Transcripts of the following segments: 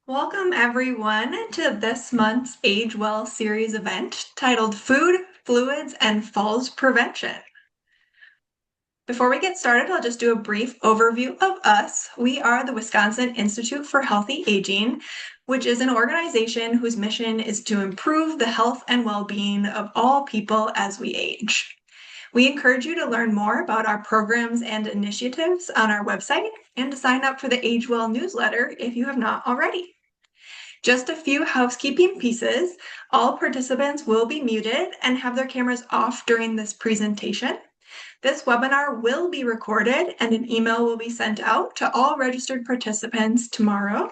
Welcome, everyone, to this month's Age Well series event titled Food, Fluids, and Falls Prevention. Before we get started, I'll just do a brief overview of us. We are the Wisconsin Institute for Healthy Aging, which is an organization whose mission is to improve the health and well-being of all people as we age. We encourage you to learn more about our programs and initiatives on our website and to sign up for the Age Well newsletter if you have not already. Just a few housekeeping pieces. All participants will be muted and have their cameras off during this presentation. This webinar will be recorded and an email will be sent out to all registered participants tomorrow.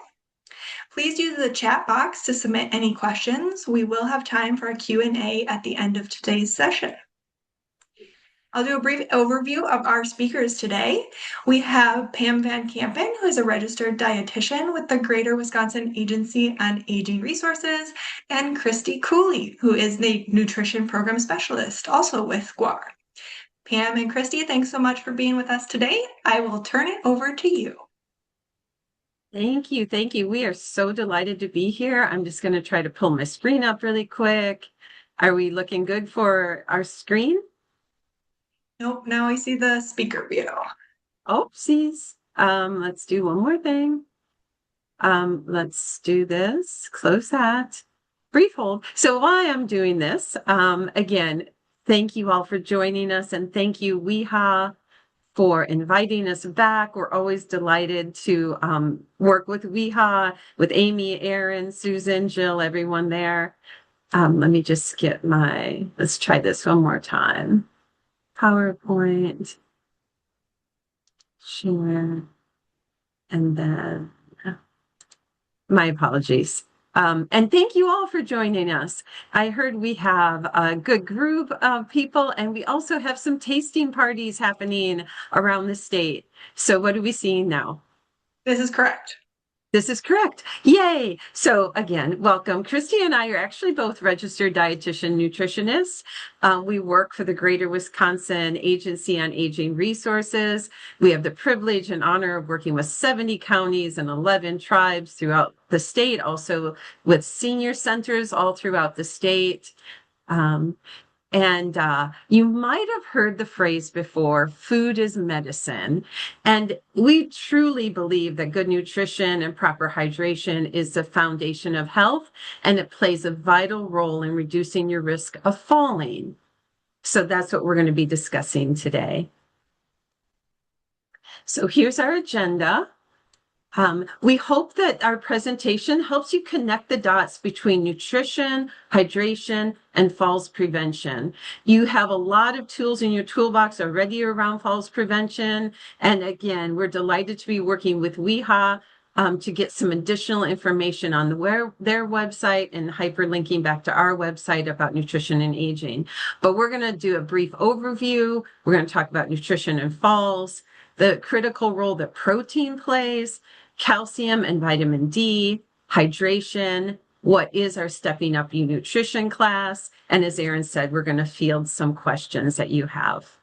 Please use the chat box to submit any questions. We will have time for a Q&A at the end of today's session. I'll do a brief overview of our speakers today. We have Pam Van Kampen, who is a registered dietitian with the Greater Wisconsin Agency on Aging Resources, and Christy Cooley, who is the nutrition program specialist, also with GWAR. Pam and Christy, thanks so much for being with us today. I will turn it over to you. Thank you. Thank you. We are so delighted to be here. I'm just going to try to pull my screen up really quick. Are we looking good for our screen? Nope, now I see the speaker view. Oopsies. Let's do one more thing. Let's do this. Close that. Brief hold. So while I'm doing this, again, thank you all for joining us, and thank you, WIHA, for inviting us back. We're always delighted to work with WIHA, with Amy, Aaron, Susan, Jill, everyone there. Let me just get let's try this one more time. PowerPoint, share, and then my apologies. And thank you all for joining us. I heard we have a good group of people, and we also have some tasting parties happening around the state. So what are we seeing now? This is correct. This is correct. Yay. So again, welcome. Christy and I are actually both registered dietitian nutritionists. We work for the Greater Wisconsin Agency on Aging Resources. We have the privilege and honor of working with 70 counties and 11 tribes throughout the state, also with senior centers all throughout the state. And you might have heard the phrase before, food is medicine. And we truly believe that good nutrition and proper hydration is the foundation of health, and it plays a vital role in reducing your risk of falling. So that's what we're going to be discussing today. So here's our agenda. We hope that our presentation helps you connect the dots between nutrition, hydration, and falls prevention. You have a lot of tools in your toolbox already around falls prevention. And again, we're delighted to be working with WIHA to get some additional information on their website and hyperlinking back to our website about nutrition and aging. But we're going to do a brief overview. We're going to talk about nutrition and falls, the critical role that protein plays, calcium and vitamin D, hydration, what is our Stepping Up You Nutrition class, and as Aaron said, we're going to field some questions that you have.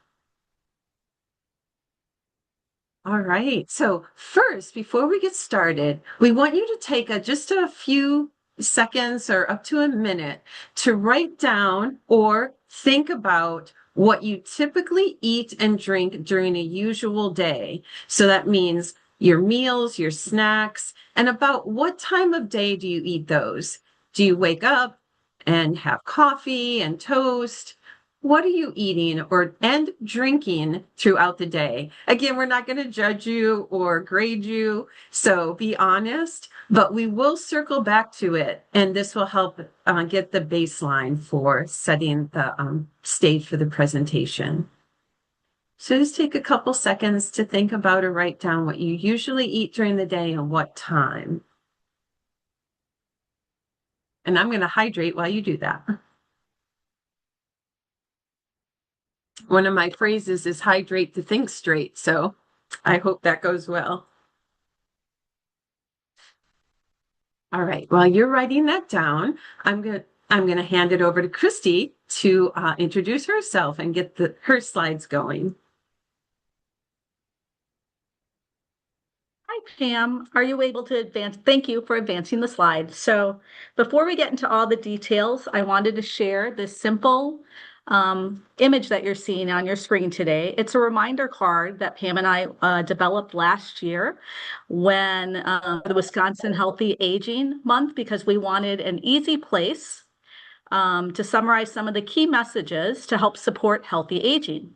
All right, so first, before we get started, we want you to take just a few seconds or up to a minute to write down or think about what you typically eat and drink during a usual day. So that means your meals, your snacks, and about what time of day do you eat those? Do you wake up and have coffee and toast? What are you eating and drinking throughout the day? Again, we're not going to judge you or grade you, so be honest, but we will circle back to it, and this will help get the baseline for setting the stage for the presentation. So just take a couple seconds to think about or write down what you usually eat during the day and what time. And I'm going to hydrate while you do that. One of my phrases is hydrate to think straight, so I hope that goes well. All right, while you're writing that down, I'm going to hand it over to Christy to introduce herself and get her slides going. Hi, Pam. Are you able to advance? Thank you for advancing the slide. So before we get into all the details, I wanted to share this simple image that you're seeing on your screen today. It's a reminder card that Pam and I developed last year when the Wisconsin Healthy Aging Month, because we wanted an easy place to summarize some of the key messages to help support healthy aging.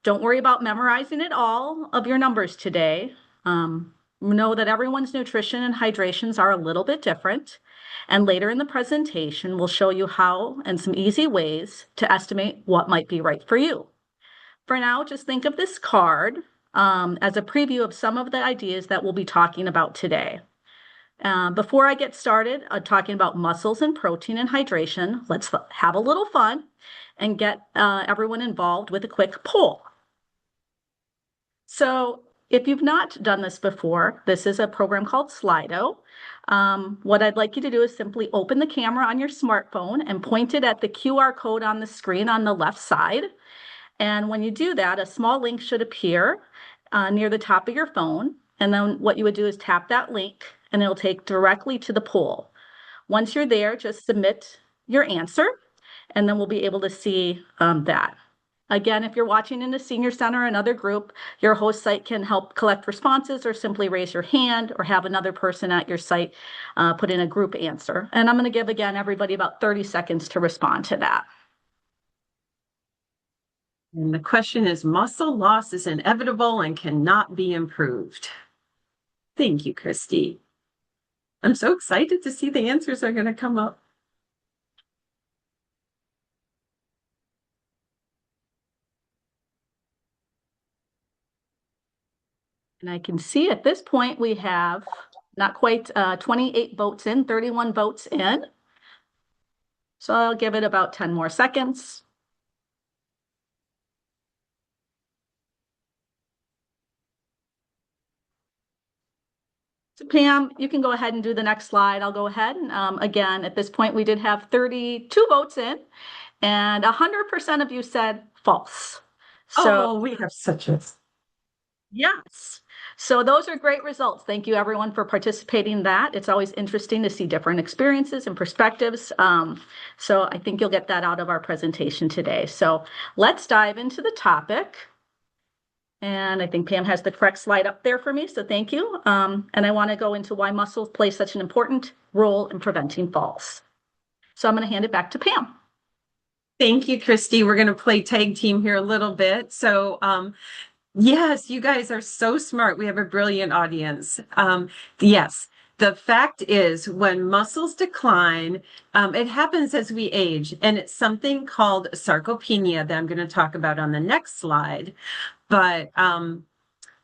Don't worry about memorizing it all of your numbers today. Know that everyone's nutrition and hydrations are a little bit different. And later in the presentation, we'll show you how and some easy ways to estimate what might be right for you. For now, just think of this card as a preview of some of the ideas that we'll be talking about today. Before I get started talking about muscles and protein and hydration, let's have a little fun and get everyone involved with a quick poll. So if you've not done this before, this is a program called Slido. What I'd like you to do is simply open the camera on your smartphone and point it at the QR code on the screen on the left side. And when you do that, a small link should appear near the top of your phone. And then what you would do is tap that link and it'll take directly to the poll. Once you're there, just submit your answer and then we'll be able to see that. Again, if you're watching in the senior center or another group, your host site can help collect responses or simply raise your hand or have another person at your site put in a group answer. And I'm going to give, again, everybody about 30 seconds to respond to that. And the question is, muscle loss is inevitable and cannot be improved. Thank you, Christy. I'm so excited to see the answers are going to come up. And I can see at this point we have not quite 28 votes in, 31 votes in. So I'll give it about 10 more seconds. So Pam, you can go ahead and do the next slide. I'll go ahead. Again, at this point, we did have 32 votes in, and 100% of you said false. So we have such a... yes. So those are great results. Thank you, everyone, for participating in that. It's always interesting to see different experiences and perspectives. So I think you'll get that out of our presentation today. So let's dive into the topic. And I think Pam has the correct slide up there for me, so thank you. And I want to go into why muscles play such an important role in preventing falls. So I'm going to hand it back to Pam. Thank you, Christy. We're going to play tag team here a little bit. So, yes, you guys are so smart. We have a brilliant audience. Yes, the fact is when muscles decline, it happens as we age, and it's something called sarcopenia that I'm going to talk about on the next slide. But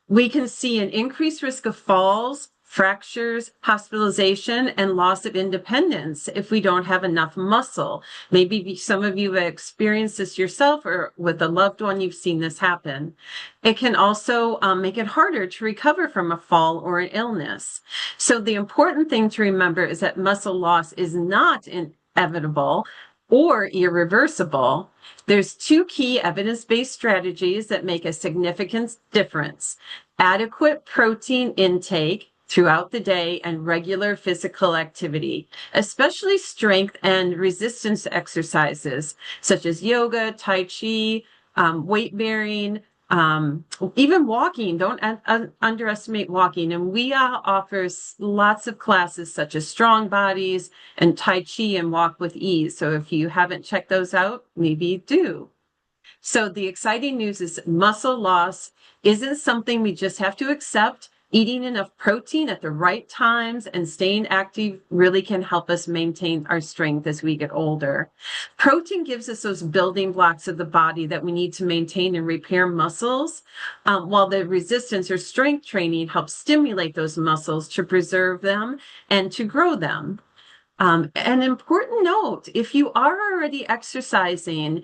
we can see an increased risk of falls, fractures, hospitalization, and loss of independence if we don't have enough muscle. Maybe some of you have experienced this yourself, or with a loved one, you've seen this happen. It can also make it harder to recover from a fall or an illness. So the important thing to remember is that muscle loss is not inevitable or irreversible. There's two key evidence-based strategies that make a significant difference: adequate protein intake throughout the day and regular physical activity, especially strength and resistance exercises such as yoga, tai chi, weight bearing, even walking. Don't underestimate walking. And we offer lots of classes such as strong bodies and Tai Chi and walk with ease. So if you haven't checked those out, maybe do. So the exciting news is muscle loss isn't something we just have to accept. Eating enough protein at the right times and staying active really can help us maintain our strength as we get older. Protein gives us those building blocks of the body that we need to maintain and repair muscles, while the resistance or strength training helps stimulate those muscles to preserve them and to grow them. An important note, if you are already exercising,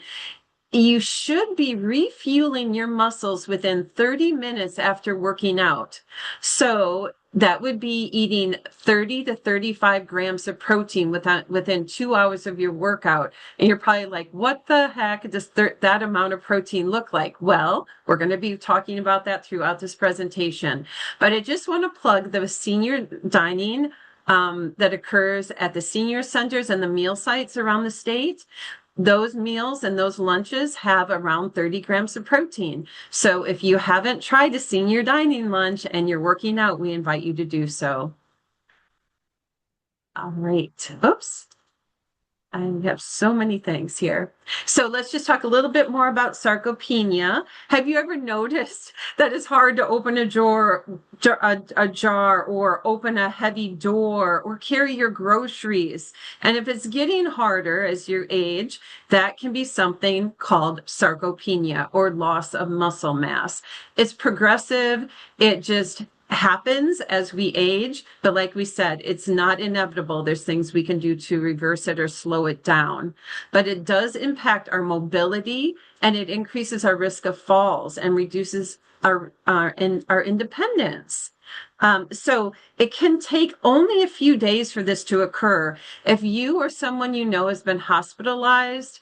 You should be refueling your muscles within 30 minutes after working out. So that would be eating 30 to 35 grams of protein within 2 hours of your workout. And you're probably like, what the heck does that amount of protein look like? Well, we're going to be talking about that throughout this presentation. But I just want to plug the senior dining that occurs at the senior centers and the meal sites around the state. Those meals and those lunches have around 30 grams of protein. So if you haven't tried a senior dining lunch and you're working out, we invite you to do so. All right. Oops. I have so many things here. So let's just talk a little bit more about sarcopenia. Have you ever noticed that it's hard to open a jar or open a heavy door or carry your groceries? And if it's getting harder as you age, that can be something called sarcopenia or loss of muscle mass. It's progressive. It just happens as we age, but like we said, it's not inevitable. There's things we can do to reverse it or slow it down, but it does impact our mobility and it increases our risk of falls and reduces our independence. So it can take only a few days for this to occur. If you or someone you know has been hospitalized,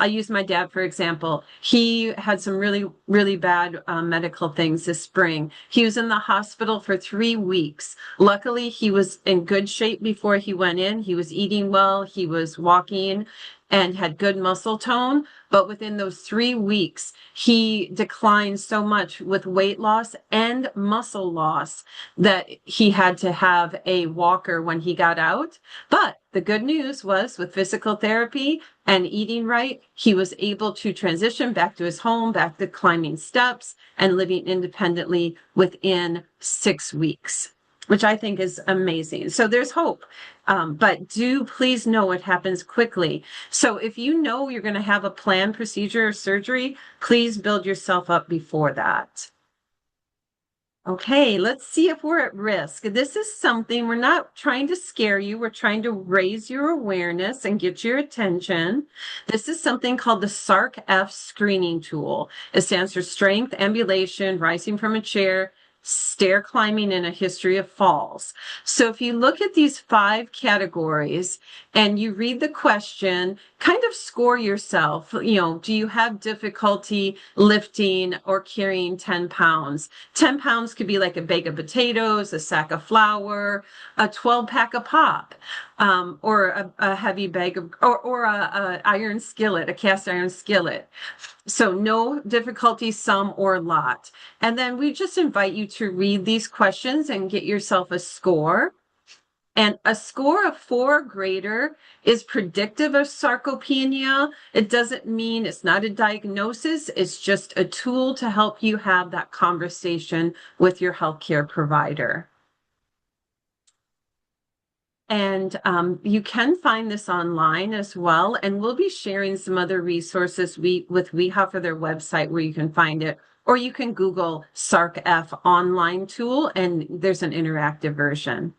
I use my dad, for example. He had some really, really bad medical things this spring. He was in the hospital for 3 weeks. Luckily, he was in good shape before he went in. He was eating well. He was walking and had good muscle tone. But within those 3 weeks, he declined so much with weight loss and muscle loss that he had to have a walker when he got out. But the good news was with physical therapy and eating right, he was able to transition back to his home, back to climbing steps and living independently within 6 weeks, which I think is amazing. So there's hope. But do please know it happens quickly. So if you know you're going to have a planned procedure or surgery, please build yourself up before that. Okay, let's see if we're at risk. This is something we're not trying to scare you. We're trying to raise your awareness and get your attention. This is something called the SARC-F screening tool. It stands for strength, ambulation, rising from a chair, stair climbing, and a history of falls. So if you look at these 5 categories and you read the question, kind of score yourself. Do you have difficulty lifting or carrying 10 pounds? 10 pounds could be like a bag of potatoes, a sack of flour, a 12-pack of pop, or a heavy bag of, or a iron skillet, a cast iron skillet. So no difficulty, some or a lot. And then we just invite you to read these questions and get yourself a score. And a score of 4 or greater is predictive of sarcopenia. It doesn't mean it's not a diagnosis. It's just a tool to help you have that conversation with your healthcare provider. And you can find this online as well. And we'll be sharing some other resources with WeHa for their website where you can find it. Or you can Google SARC-F online tool and there's an interactive version.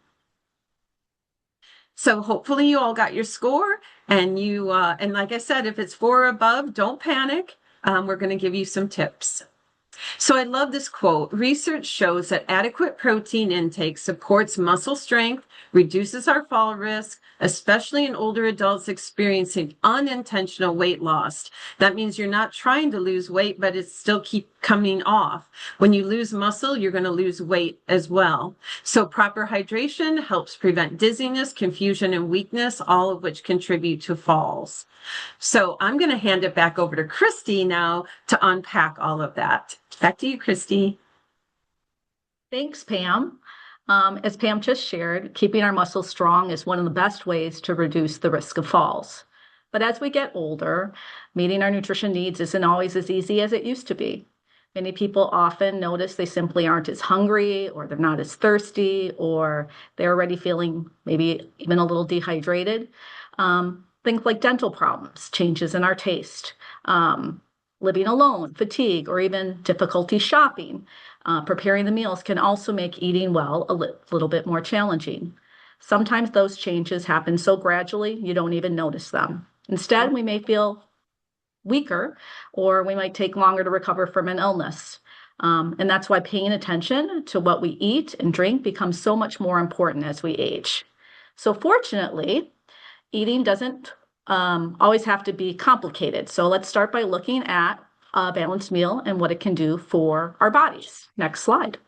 So hopefully you all got your score and and like I said, if it's 4 or above, don't panic. We're going to give you some tips. So I love this quote. Research shows that adequate protein intake supports muscle strength, reduces our fall risk, especially in older adults experiencing unintentional weight loss. That means you're not trying to lose weight, but it's still keep coming off. When you lose muscle, you're going to lose weight as well. So proper hydration helps prevent dizziness, confusion, and weakness, all of which contribute to falls. So I'm going to hand it back over to Christy now to unpack all of that. Back to you, Christy. Thanks, Pam. As Pam just shared, keeping our muscles strong is one of the best ways to reduce the risk of falls. But as we get older, meeting our nutrition needs isn't always as easy as it used to be. Many people often notice they simply aren't as hungry, or they're not as thirsty, or they're already feeling maybe even a little dehydrated. Things like dental problems, changes in our taste, living alone, fatigue, or even difficulty shopping. Preparing the meals can also make eating well a little bit more challenging. Sometimes those changes happen so gradually you don't even notice them. Instead, we may feel weaker, or we might take longer to recover from an illness. And that's why paying attention to what we eat and drink becomes so much more important as we age. So fortunately, eating doesn't always have to be complicated. So let's start by looking at a balanced meal and what it can do for our bodies. Next slide.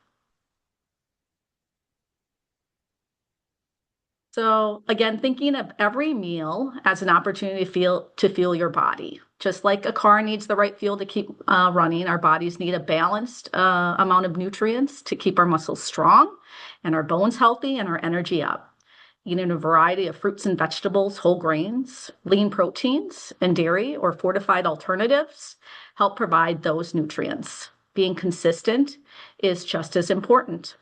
So again, thinking of every meal as an opportunity to fuel your body. Just like a car needs the right fuel to keep running, our bodies need a balanced amount of nutrients to keep our muscles strong and our bones healthy and our energy up. Eating a variety of fruits and vegetables, whole grains, lean proteins, and dairy or fortified alternatives help provide those nutrients. Being consistent is just as important.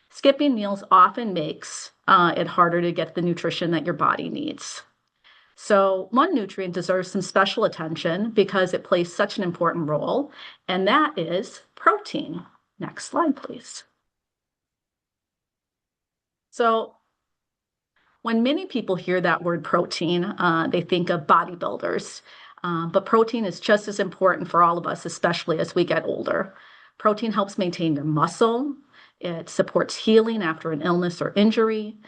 Skipping meals often makes it harder to get the nutrition that your body needs. So, one nutrient deserves some special attention because it plays such an important role, and that is protein. Next slide, please. So, when many people hear that word protein, they think of bodybuilders. But protein is just as important for all of us, especially as we get older. Protein helps maintain your muscle. It supports healing after an illness or injury.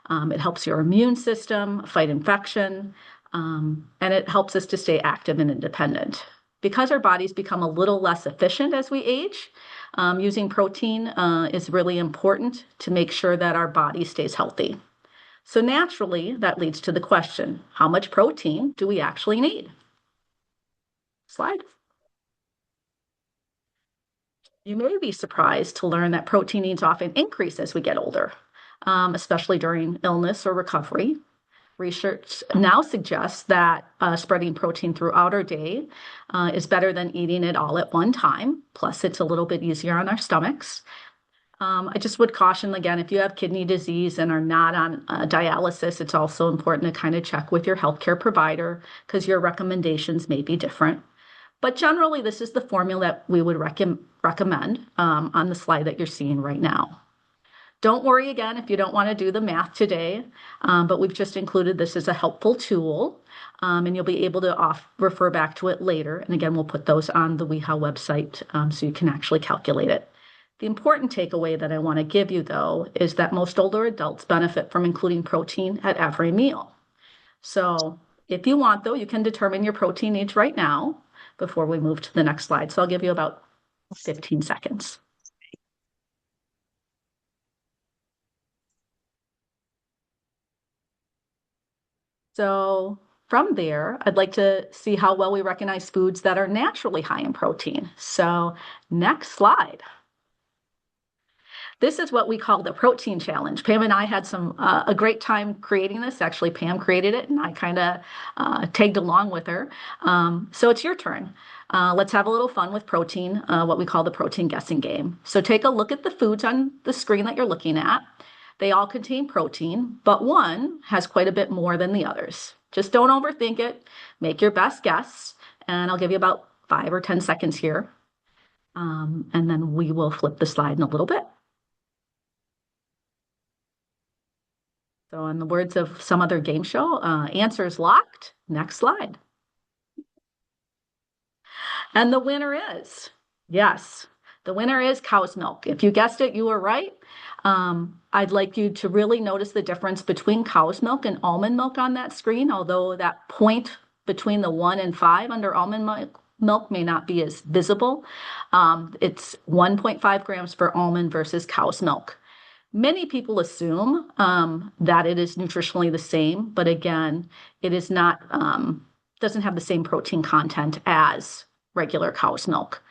It helps your immune system fight infection. And it helps us to stay active and independent. Because our bodies become a little less efficient as we age, using protein is really important to make sure that our body stays healthy. So naturally, that leads to the question, how much protein do we actually need? Slide. You may be surprised to learn that protein needs often increase as we get older, especially during illness or recovery. Research now suggests that spreading protein throughout our day is better than eating it all at one time. Plus, it's a little bit easier on our stomachs. I just would caution again, if you have kidney disease and are not on dialysis, it's also important to kind of check with your healthcare provider because your recommendations may be different. But generally, this is the formula that we would recommend on the slide that you're seeing right now. Don't worry again if you don't want to do the math today, but we've just included this as a helpful tool, and you'll be able to refer back to it later. And again, we'll put those on the WeHow website so you can actually calculate it. The important takeaway that I want to give you, though, is that most older adults benefit from including protein at every meal. So if you want, though, you can determine your protein needs right now before we move to the next slide. So I'll give you about 15 seconds. So from there, I'd like to see how well we recognize foods that are naturally high in protein. So next slide. This is what we call the protein challenge. Pam and I had a great time creating this. Actually, Pam created it, and I kind of tagged along with her. So it's your turn. Let's have a little fun with protein, what we call the protein guessing game. So take a look at the foods on the screen that you're looking at. They all contain protein, but one has quite a bit more than the others. Just don't overthink it. Make your best guess, and I'll give you about 5 or 10 seconds here. And then we will flip the slide in a little bit. So in the words of some other game show, answers locked. Next slide. And the winner is, yes, the winner is cow's milk. If you guessed it, you were right. I'd like you to really notice the difference between cow's milk and almond milk on that screen, although that point between the 1 and 5 under almond milk may not be as visible. It's 1.5 grams for almond versus cow's milk. Many people assume that it is nutritionally the same, but again, it is not, doesn't have the same protein content as regular cow's milk.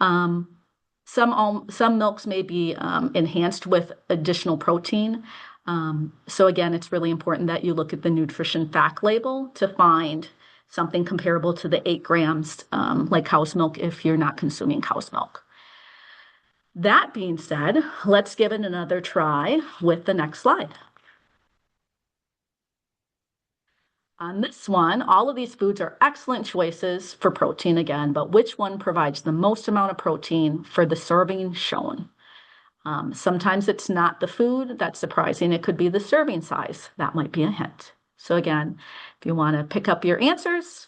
Some milks may be enhanced with additional protein. So again, it's really important that you look at the nutrition fact label to find something comparable to the 8 grams like cow's milk if you're not consuming cow's milk. That being said, let's give it another try with the next slide. On this one, all of these foods are excellent choices for protein again, but which one provides the most amount of protein for the serving shown? Sometimes it's not the food that's surprising. It could be the serving size. That might be a hint. So again, if you want to pick up your answers,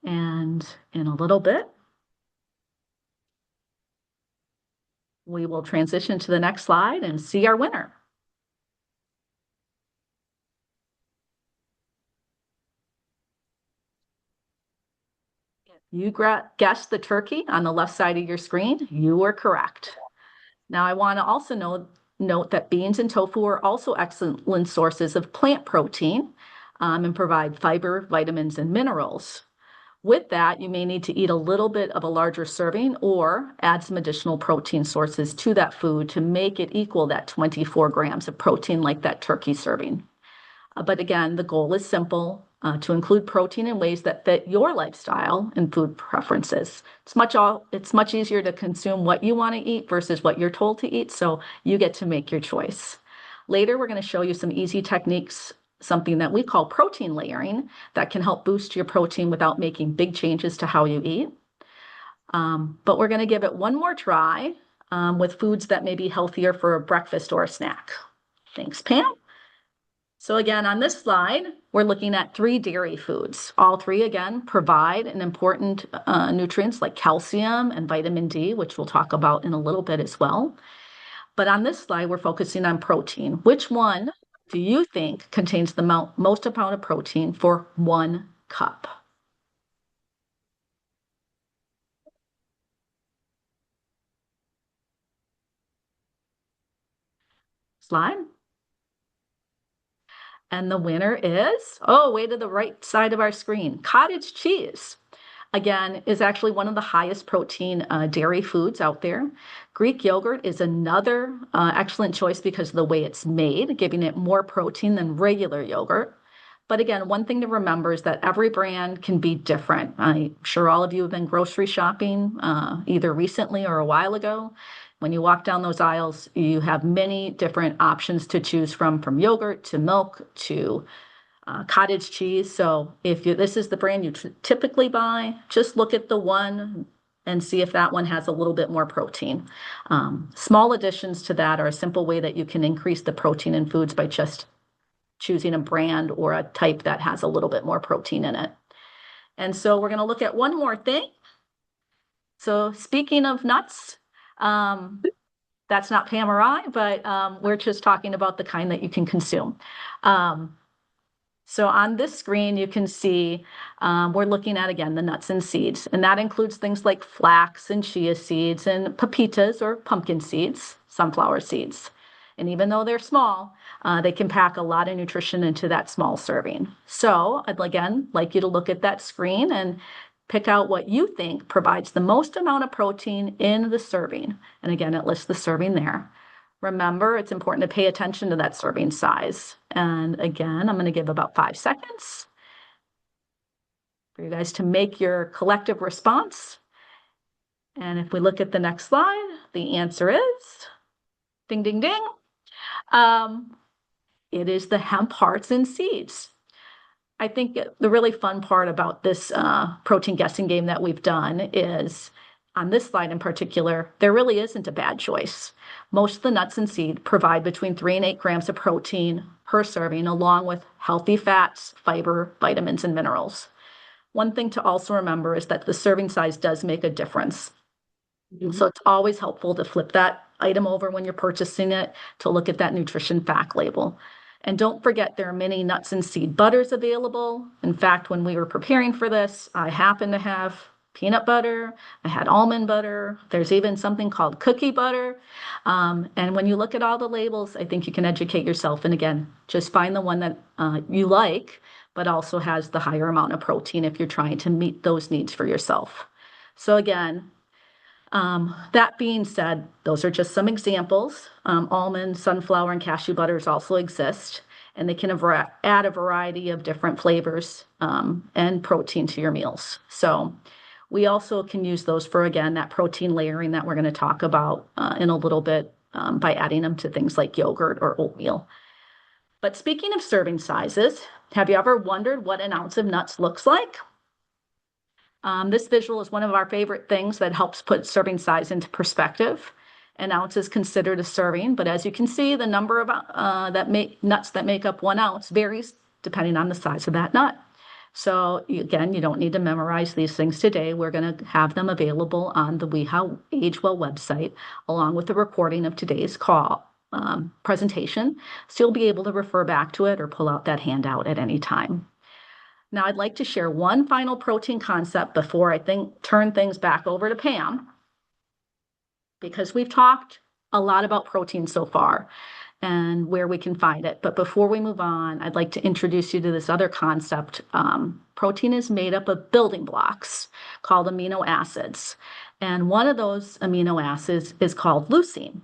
And in a little bit, we will transition to the next slide and see our winner. You guessed the turkey on the left side of your screen. You were correct. Now, I want to also note that beans and tofu are also excellent sources of plant protein and provide fiber, vitamins, and minerals. With that, you may need to eat a little bit of a larger serving or add some additional protein sources to that food to make it equal that 24 grams of protein like that turkey serving. But again, the goal is simple, to include protein in ways that fit your lifestyle and food preferences. It's much easier to consume what you want to eat versus what you're told to eat, so you get to make your choice. Later, we're going to show you some easy techniques, something that we call protein layering, that can help boost your protein without making big changes to how you eat. But we're going to give it one more try with foods that may be healthier for a breakfast or a snack. Thanks, Pam. So again, on this slide, we're looking at 3 dairy foods. All 3, again, provide an important nutrients like calcium and vitamin D, which we'll talk about in a little bit as well. But on this slide, we're focusing on protein. Which one do you think contains the most amount of protein for 1 cup? Slide. And the winner is, way to the right side of our screen, cottage cheese. Again, is actually one of the highest protein dairy foods out there. Greek yogurt is another excellent choice because of the way it's made, giving it more protein than regular yogurt. But again, one thing to remember is that every brand can be different. I'm sure all of you have been grocery shopping either recently or a while ago. When you walk down those aisles, you have many different options to choose from yogurt to milk to cottage cheese. So if this is the brand you typically buy, just look at the one and see if that one has a little bit more protein. Small additions to that are a simple way that you can increase the protein in foods by just choosing a brand or a type that has a little bit more protein in it. And so we're going to look at one more thing. So speaking of nuts, that's not Pam or I, but we're just talking about the kind that you can consume. So on this screen, you can see we're looking at, again, the nuts and seeds. And that includes things like flax and chia seeds and pepitas or pumpkin seeds, sunflower seeds. And even though they're small, they can pack a lot of nutrition into that small serving. So I'd, again, like you to look at that screen and pick out what you think provides the most amount of protein in the serving. And again, it lists the serving there. Remember, it's important to pay attention to that serving size. And again, I'm going to give about 5 seconds for you guys to make your collective response. And if we look at the next slide, the answer is, ding, ding, ding. It is the hemp hearts and seeds. I think the really fun part about this protein guessing game that we've done is, on this slide in particular, there really isn't a bad choice. Most of the nuts and seed provide between 3 and 8 grams of protein per serving, along with healthy fats, fiber, vitamins, and minerals. One thing to also remember is that the serving size does make a difference. So it's always helpful to flip that item over when you're purchasing it to look at that nutrition fact label. And don't forget, there are many nuts and seed butters available. In fact, when we were preparing for this, I happened to have peanut butter, I had almond butter, there's even something called cookie butter. And when you look at all the labels, I think you can educate yourself. And again, just find the one that you like, but also has the higher amount of protein if you're trying to meet those needs for yourself. So again, that being said, those are just some examples. Almond, sunflower, and cashew butters also exist, and they can add a variety of different flavors and protein to your meals. So we also can use those for, again, that protein layering that we're going to talk about in a little bit by adding them to things like yogurt or oatmeal. But speaking of serving sizes, have you ever wondered what an ounce of nuts looks like? This visual is one of our favorite things that helps put serving size into perspective. An ounce is considered a serving, but as you can see, the number of nuts that make up 1 ounce varies depending on the size of that nut. So again, you don't need to memorize these things today. We're going to have them available on the We How Age Well website, along with the recording of today's call presentation. So you'll be able to refer back to it or pull out that handout at any time. Now, I'd like to share one final protein concept before I turn things back over to Pam, because we've talked a lot about protein so far and where we can find it. But before we move on, I'd like to introduce you to this other concept. Protein is made up of building blocks called amino acids. And one of those amino acids is called leucine.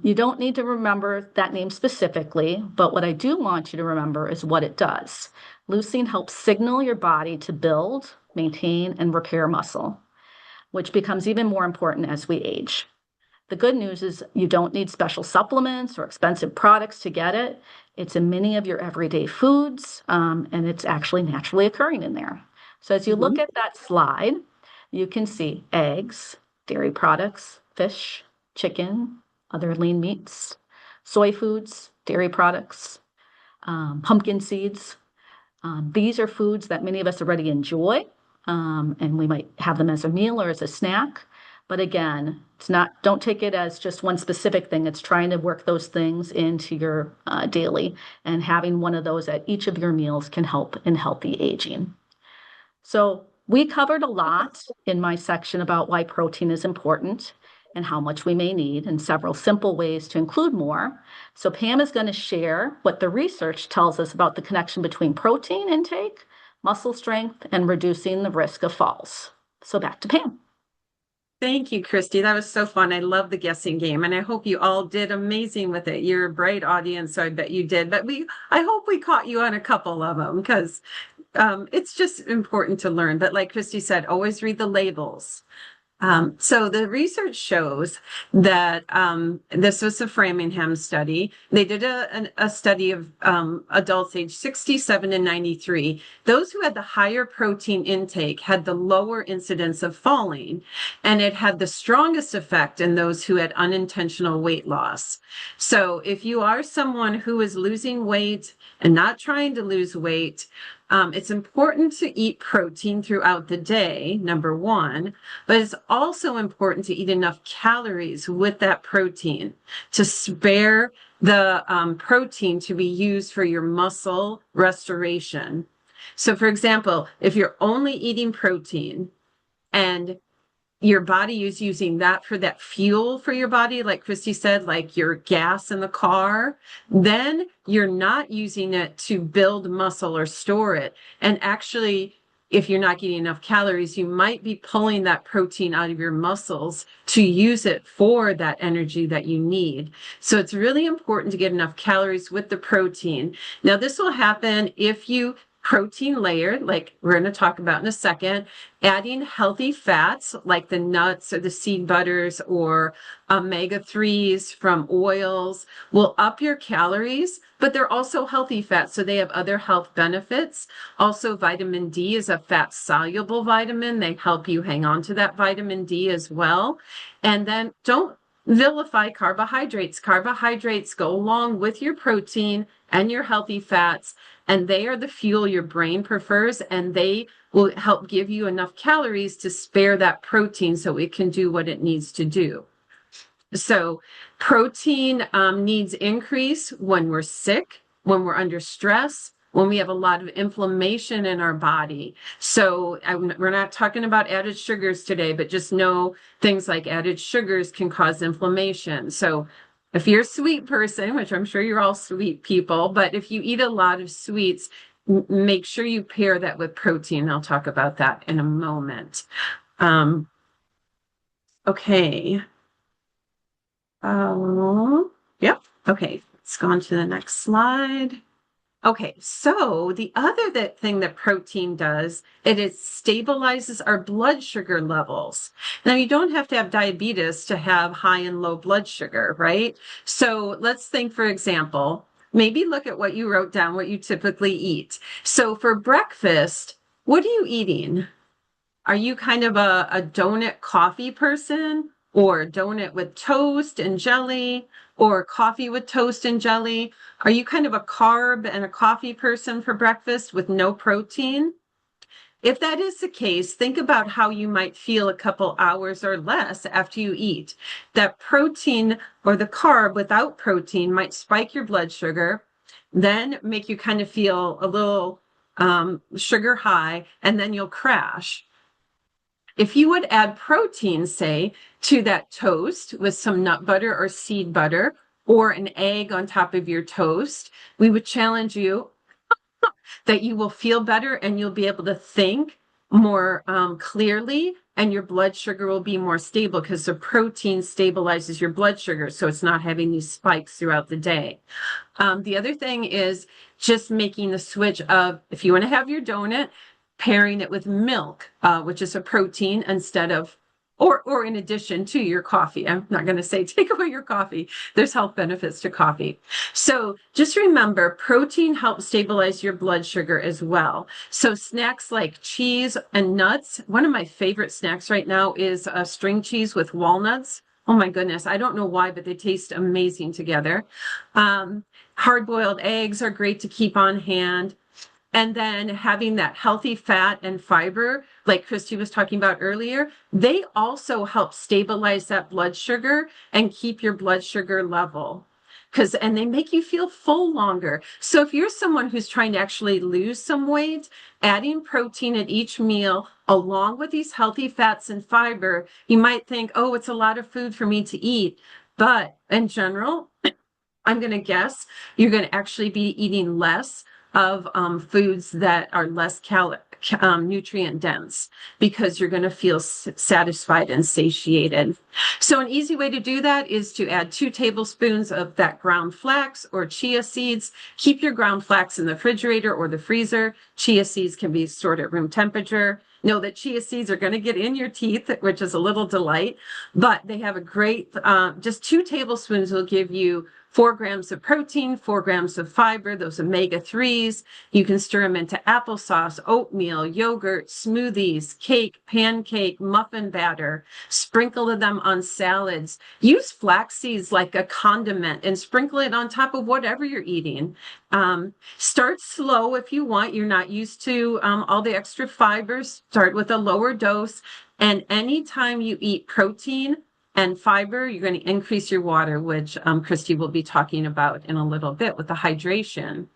You don't need to remember that name specifically, but what I do want you to remember is what it does. Leucine helps signal your body to build, maintain, and repair muscle, which becomes even more important as we age. The good news is you don't need special supplements or expensive products to get it. It's in many of your everyday foods, and it's actually naturally occurring in there. So as you look at that slide, you can see eggs, dairy products, fish, chicken, other lean meats, soy foods, dairy products, pumpkin seeds. These are foods that many of us already enjoy, and we might have them as a meal or as a snack. But again, don't take it as just one specific thing. It's trying to work those things into your daily, and having one of those at each of your meals can help in healthy aging. So we covered a lot in my section about why protein is important and how much we may need, and several simple ways to include more. So Pam is going to share what the research tells us about the connection between protein intake, muscle strength, and reducing the risk of falls. So back to Pam. Thank you, Christy. That was so fun. I love the guessing game, and I hope you all did amazing with it. You're a bright audience, so I bet you did. But I hope we caught you on a couple of them, because it's just important to learn. But like Christy said, always read the labels. So the research shows that this was a Framingham study. They did a study of adults aged 67 and 93. Those who had the higher protein intake had the lower incidence of falling, and it had the strongest effect in those who had unintentional weight loss. So if you are someone who is losing weight and not trying to lose weight, it's important to eat protein throughout the day, number one, but it's also important to eat enough calories with that protein to spare the protein to be used for your muscle restoration. So, for example, if you're only eating protein and your body is using that for that fuel for your body, like Christy said, like your gas in the car, then you're not using it to build muscle or store it. And actually, if you're not getting enough calories, you might be pulling that protein out of your muscles to use it for that energy that you need. So it's really important to get enough calories with the protein. Now, this will happen if you protein layer, like we're going to talk about in a second, adding healthy fats like the nuts or the seed butters or omega-3s from oils will up your calories, but they're also healthy fats, so they have other health benefits. Also, vitamin D is a fat-soluble vitamin. They help you hang on to that vitamin D as well. And then don't vilify carbohydrates. Carbohydrates go along with your protein and your healthy fats, and they are the fuel your brain prefers, and they will help give you enough calories to spare that protein so it can do what it needs to do. So protein needs increase when we're sick, when we're under stress, when we have a lot of inflammation in our body. So we're not talking about added sugars today, but just know things like added sugars can cause inflammation. So if you're a sweet person, which I'm sure you're all sweet people, but if you eat a lot of sweets, make sure you pair that with protein. I'll talk about that in a moment. Okay. Yep. Okay. Let's go on to the next slide. Okay, so the other thing that protein does, it stabilizes our blood sugar levels. Now, you don't have to have diabetes to have high and low blood sugar, right? So let's think, for example, maybe look at what you wrote down, what you typically eat. So for breakfast, what are you eating? Are you kind of a donut coffee person? or donut with toast and jelly, or coffee with toast and jelly? Are you kind of a carb and a coffee person for breakfast with no protein? If that is the case, think about how you might feel a couple hours or less after you eat. That protein or the carb without protein might spike your blood sugar, then make you kind of feel a little sugar high, and then you'll crash. If you would add protein, say, to that toast with some nut butter or seed butter, or an egg on top of your toast, we would challenge you that you will feel better and you'll be able to think more clearly, and your blood sugar will be more stable because the protein stabilizes your blood sugar, so it's not having these spikes throughout the day. The other thing is just making the switch of, if you want to have your donut, pairing it with milk, which is a protein, instead of or in addition to your coffee. I'm not going to say take away your coffee. There's health benefits to coffee. So just remember, protein helps stabilize your blood sugar as well. So snacks like cheese and nuts. One of my favorite snacks right now is string cheese with walnuts. Oh my goodness. I don't know why, but they taste amazing together. Hard-boiled eggs are great to keep on hand. And then having that healthy fat and fiber, like Christy was talking about earlier, they also help stabilize that blood sugar and keep your blood sugar level. And they make you feel full longer. So if you're someone who's trying to actually lose some weight, adding protein at each meal, along with these healthy fats and fiber, you might think, oh, it's a lot of food for me to eat. But in general, I'm going to guess you're going to actually be eating less of foods that are less nutrient dense, because you're going to feel satisfied and satiated. So an easy way to do that is to add 2 tablespoons of that ground flax or chia seeds. Keep your ground flax in the refrigerator or the freezer. Chia seeds can be stored at room temperature. Know that chia seeds are going to get in your teeth, which is a little delight, but they have a great, just 2 tablespoons will give you 4 grams of protein, 4 grams of fiber, those omega-3s. You can stir them into applesauce, oatmeal, yogurt, smoothies, cake, pancake, muffin batter. Sprinkle them on salads. Use flax seeds like a condiment and sprinkle it on top of whatever you're eating. Start slow if you want. You're not used to all the extra fibers. Start with a lower dose. And anytime you eat protein and fiber, you're going to increase your water, which Christy will be talking about in a little bit with the hydration.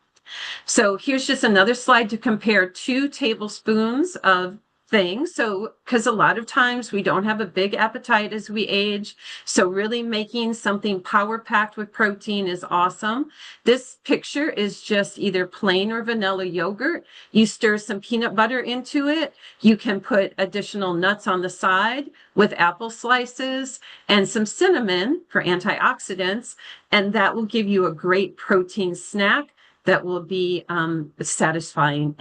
So here's just another slide to compare 2 tablespoons of things. So, because a lot of times we don't have a big appetite as we age. So really making something power packed with protein is awesome. This picture is just either plain or vanilla yogurt. You stir some peanut butter into it. You can put additional nuts on the side with apple slices and some cinnamon for antioxidants. And that will give you a great protein snack that will be satisfying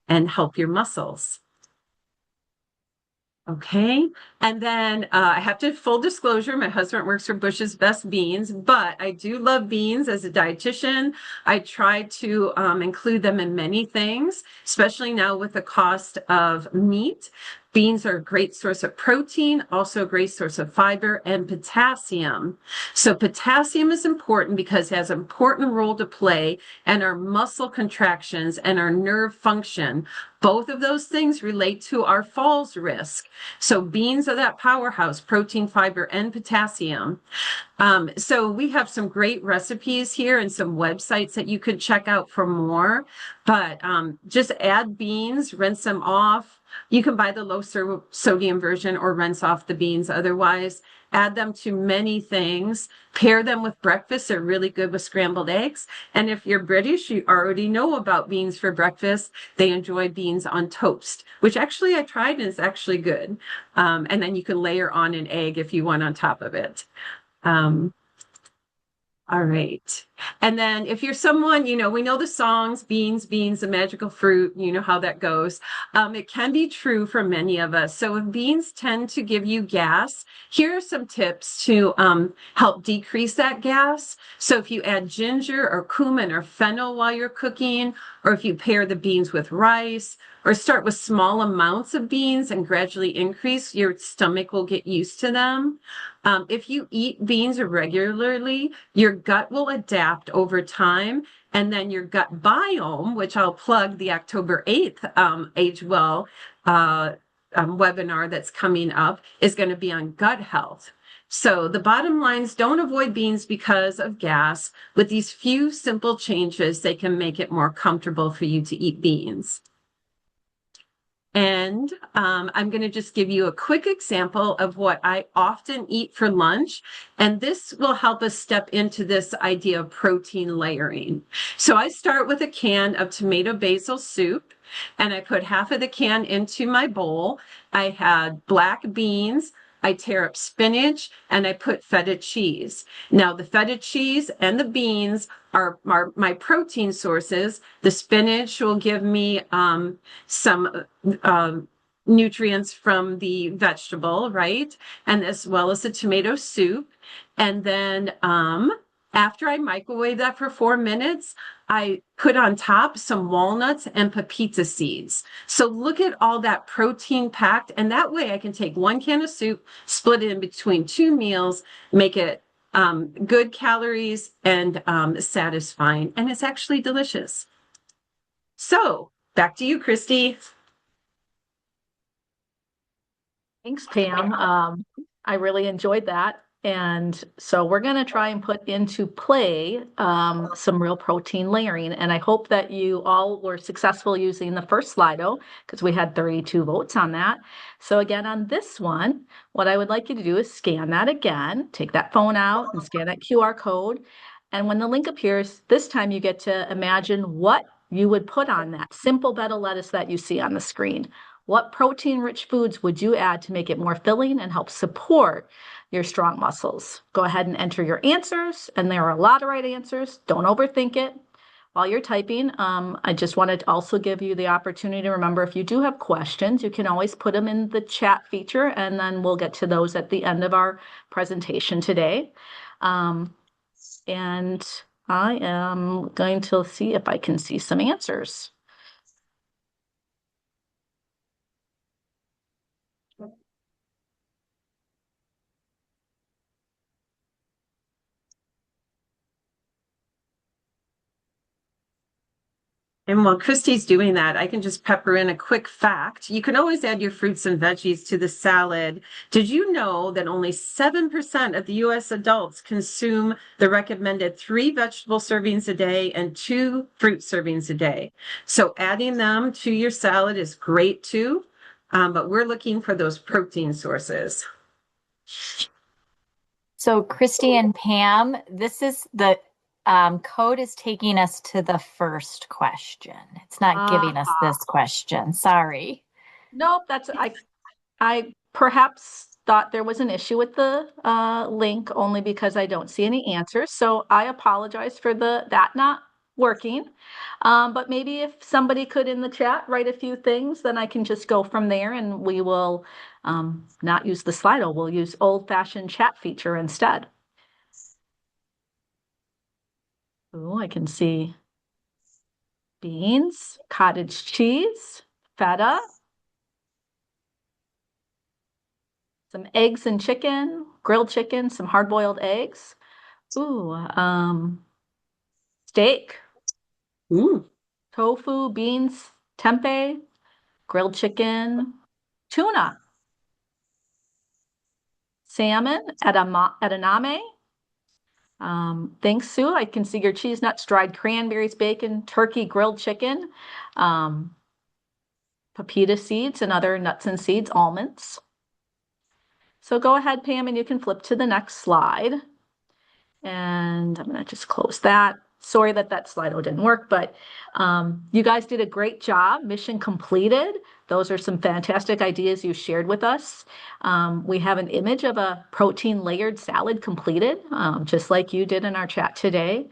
and help your muscles. Okay. And then I have to, full disclosure, my husband works for Bush's Best Beans, but I do love beans as a dietitian. I try to include them in many things, especially now with the cost of meat. Beans are a great source of protein, also a great source of fiber and potassium. So potassium is important because it has an important role to play in our muscle contractions and our nerve function. Both of those things relate to our falls risk. So beans are that powerhouse, protein, fiber, and potassium. So we have some great recipes here and some websites that you could check out for more, but just add beans, rinse them off. You can buy the low sodium version or rinse off the beans. Otherwise, add them to many things. Pair them with breakfast. They're really good with scrambled eggs. And if you're British, you already know about beans for breakfast. They enjoy beans on toast, which actually I tried and it's actually good. And then you can layer on an egg if you want on top of it. All right. And then if you're someone, we know the songs, beans, beans, the magical fruit, you know how that goes. It can be true for many of us. So if beans tend to give you gas, here are some tips to help decrease that gas. So if you add ginger or cumin or fennel while you're cooking, or if you pair the beans with rice, or start with small amounts of beans and gradually increase, your stomach will get used to them. If you eat beans regularly, your gut will adapt over time. And then your gut biome, which I'll plug the October 8th Age Well webinar that's coming up, is going to be on gut health. So the bottom line is don't avoid beans because of gas. With these few simple changes, they can make it more comfortable for you to eat beans. And I'm going to just give you a quick example of what I often eat for lunch. And this will help us step into this idea of protein layering. So I start with a can of tomato basil soup, and I put half of the can into my bowl. I had black beans. I tear up spinach and I put feta cheese. Now, the feta cheese and the beans are my protein sources. The spinach will give me some nutrients from the vegetable, right? And as well as the tomato soup. And then after I microwave that for 4 minutes, I put on top some walnuts and pepita seeds. So look at all that protein packed. And that way I can take 1 can of soup, split it in between 2 meals, make it good calories and satisfying. And it's actually delicious. So back to you, Christy. Thanks, Pam. I really enjoyed that. And so we're going to try and put into play some real protein layering. And I hope that you all were successful using the first Slido because we had 32 votes on that. So again, on this one, what I would like you to do is scan that again, take that phone out and scan that QR code. And when the link appears, this time you get to imagine what you would put on that simple bed of lettuce that you see on the screen. What protein-rich foods would you add to make it more filling and help support your strong muscles? Go ahead and enter your answers, and there are a lot of right answers. Don't overthink it while you're typing. I just wanted to also give you the opportunity to remember if you do have questions, you can always put them in the chat feature, and then we'll get to those at the end of our presentation today. And I am going to see if I can see some answers. And while Christy's doing that, I can just pepper in a quick fact. You can always add your fruits and veggies to the salad. Did you know that only 7% of the US adults consume the recommended 3 vegetable servings a day and 2 fruit servings a day? So adding them to your salad is great too, but we're looking for those protein sources. So Christy and Pam, this is the code is taking us to the first question. It's not giving us this question. Sorry. Nope, I perhaps thought there was an issue with the link only because I don't see any answers. So I apologize for that not working. But maybe if somebody could in the chat write a few things, then I can just go from there and we will not use the Slido. We'll use old-fashioned chat feature instead. Oh, I can see beans, cottage cheese, feta, some eggs and chicken, grilled chicken, some hard-boiled eggs. Ooh, steak, tofu, beans, tempeh, grilled chicken, tuna, salmon, edamame. Thanks, Sue. I can see your cheese nuts, dried cranberries, bacon, turkey, grilled chicken, pepita seeds and other nuts and seeds, almonds. So go ahead, Pam, and you can flip to the next slide. And I'm going to just close that. Sorry that Slido didn't work, but you guys did a great job. Mission completed. Those are some fantastic ideas you shared with us. We have an image of a protein layered salad completed, just like you did in our chat today.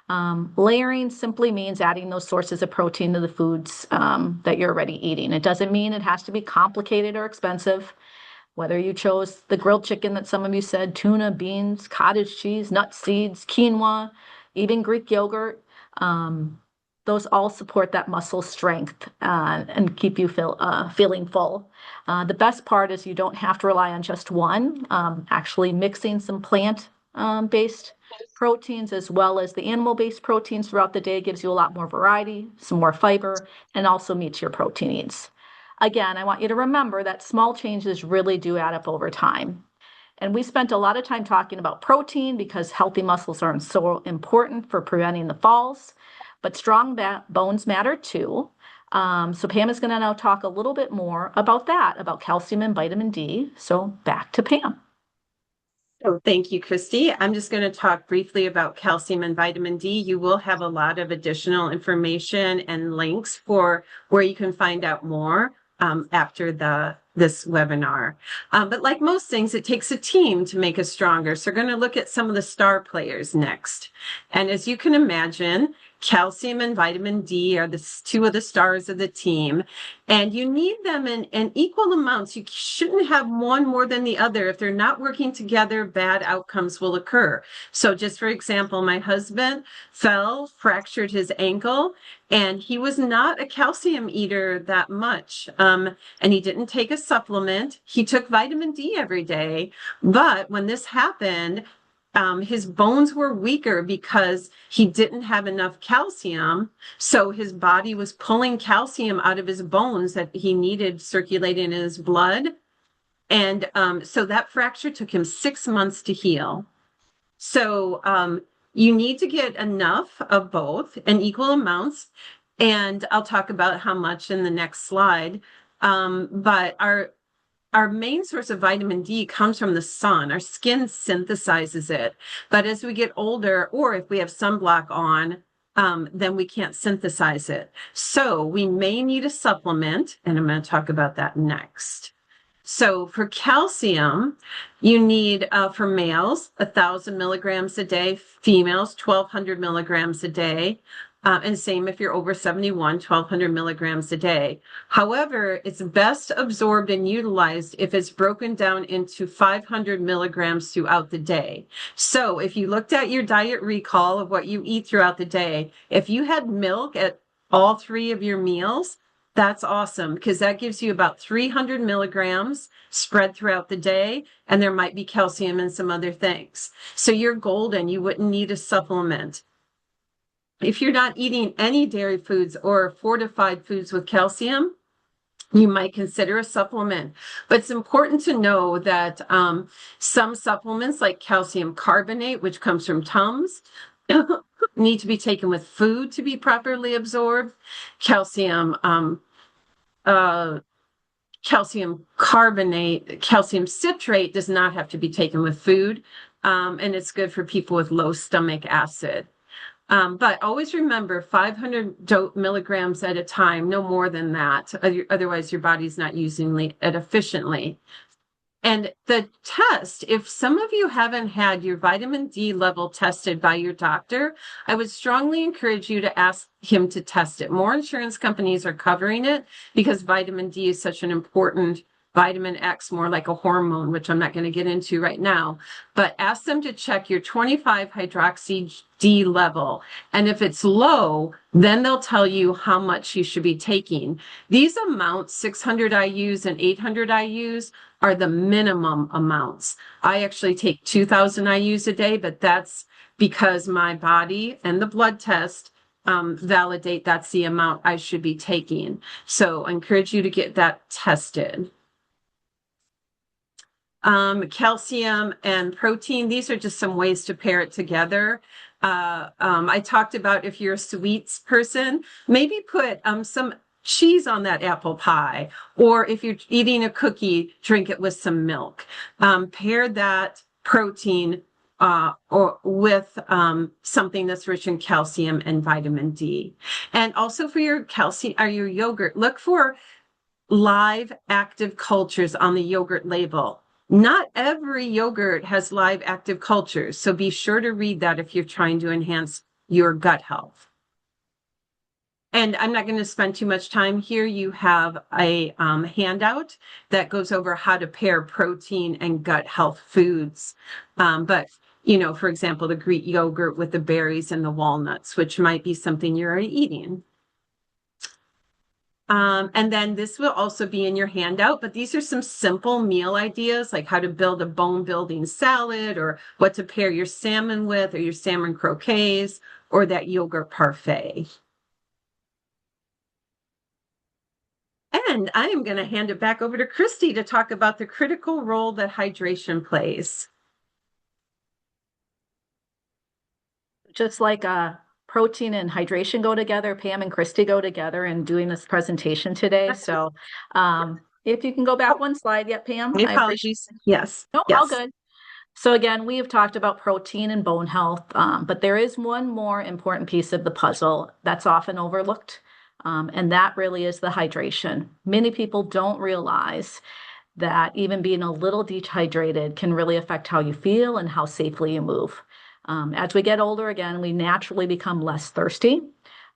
Layering simply means adding those sources of protein to the foods that you're already eating. It doesn't mean it has to be complicated or expensive. Whether you chose the grilled chicken that some of you said, tuna, beans, cottage cheese, nuts, seeds, quinoa, even Greek yogurt, those all support that muscle strength and keep you feeling full. The best part is you don't have to rely on just one. Actually mixing some plant-based proteins as well as the animal-based proteins throughout the day gives you a lot more variety, some more fiber, and also meets your protein needs. Again, I want you to remember that small changes really do add up over time. And we spent a lot of time talking about protein because healthy muscles are so important for preventing the falls, but strong bones matter too. So Pam is going to now talk a little bit more about that, about calcium and vitamin D. So back to Pam. Oh, thank you, Christy. I'm just going to talk briefly about calcium and vitamin D. You will have a lot of additional information and links for where you can find out more after this webinar. But like most things, it takes a team to make us stronger. So we're going to look at some of the star players next. And as you can imagine, calcium and vitamin D are the two of the stars of the team, and you need them in equal amounts. You shouldn't have one more than the other. If they're not working together, bad outcomes will occur. So just for example, my husband fell, fractured his ankle, and he was not a calcium eater that much. And he didn't take a supplement. He took vitamin D every day. But when this happened, his bones were weaker because he didn't have enough calcium. So his body was pulling calcium out of his bones that he needed circulating in his blood. And so that fracture took him 6 months to heal. So you need to get enough of both in equal amounts. And I'll talk about how much in the next slide. But our main source of vitamin D comes from the sun. Our skin synthesizes it. But as we get older, or if we have sunblock on, then we can't synthesize it. So we may need a supplement, and I'm going to talk about that next. So for calcium, you need, for males, 1,000 milligrams a day, females, 1,200 milligrams a day. And same if you're over 71, 1,200 milligrams a day. However, it's best absorbed and utilized if it's broken down into 500 milligrams throughout the day. So if you looked at your diet recall of what you eat throughout the day, if you had milk at all 3 of your meals, that's awesome because that gives you about 300 milligrams spread throughout the day, and there might be calcium and some other things. So you're golden. You wouldn't need a supplement. If you're not eating any dairy foods or fortified foods with calcium, you might consider a supplement. But it's important to know that some supplements like calcium carbonate, which comes from Tums, need to be taken with food to be properly absorbed. Calcium carbonate, calcium citrate does not have to be taken with food. And it's good for people with low stomach acid. But always remember 500 milligrams at a time, no more than that. Otherwise, your body's not using it efficiently. And the test, if some of you haven't had your vitamin D level tested by your doctor, I would strongly encourage you to ask him to test it. More insurance companies are covering it because vitamin D is such an important vitamin X, more like a hormone, which I'm not going to get into right now, but ask them to check your 25 hydroxy D level. And if it's low, then they'll tell you how much you should be taking. These amounts, 600 IUs and 800 IUs, are the minimum amounts. I actually take 2,000 IUs a day, but that's because my body and the blood test validate that's the amount I should be taking. So I encourage you to get that tested. Calcium and protein, these are just some ways to pair it together. I talked about if you're a sweets person, maybe put some cheese on that apple pie, or if you're eating a cookie, drink it with some milk. Pair that protein or with something that's rich in calcium and vitamin D. And also for your calcium or your yogurt, look for live active cultures on the yogurt label. Not every yogurt has live active cultures, so be sure to read that if you're trying to enhance your gut health. And I'm not going to spend too much time here. You have a handout that goes over how to pair protein and gut health foods. But, for example, the Greek yogurt with the berries and the walnuts, which might be something you're already eating. And then this will also be in your handout, but these are some simple meal ideas, like how to build a bone building salad, or what to pair your salmon with, or your salmon croquets, or that yogurt parfait. And I am going to hand it back over to Christy to talk about the critical role that hydration plays. Just like protein and hydration go together, Pam and Christy go together in doing this presentation today. So if you can go back one slide yet, Pam. My apologies. Yes. No, yes. all good. So again, we have talked about protein and bone health, but there is one more important piece of the puzzle that's often overlooked, and that really is the hydration. Many people don't realize that even being a little dehydrated can really affect how you feel and how safely you move. As we get older, again, we naturally become less thirsty.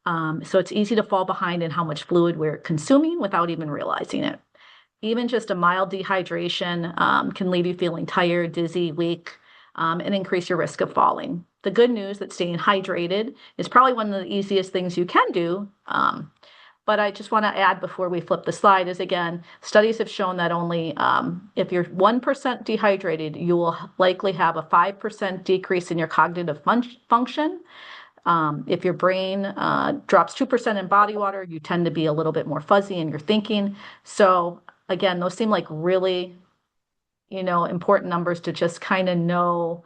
So it's easy to fall behind in how much fluid we're consuming without even realizing it. Even just a mild dehydration can leave you feeling tired, dizzy, weak, and increase your risk of falling. The good news that staying hydrated is probably one of the easiest things you can do. But I just want to add before we flip the slide is, again, studies have shown that only if you're 1% dehydrated, you will likely have a 5% decrease in your cognitive function. If your brain drops 2% in body water, you tend to be a little bit more fuzzy in your thinking. So again, those seem like really, important numbers to just kind of know.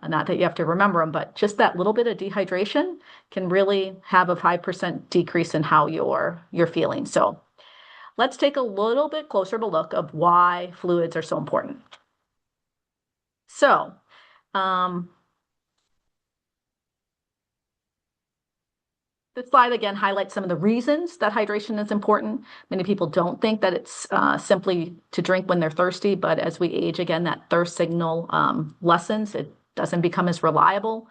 Not that you have to remember them, but just that little bit of dehydration can really have a 5% decrease in how you're feeling. So let's take a little bit closer to look of why fluids are so important. So this slide again highlights some of the reasons that hydration is important. Many people don't think that it's simply to drink when they're thirsty, but as we age, again, that thirst signal lessens. It doesn't become as reliable.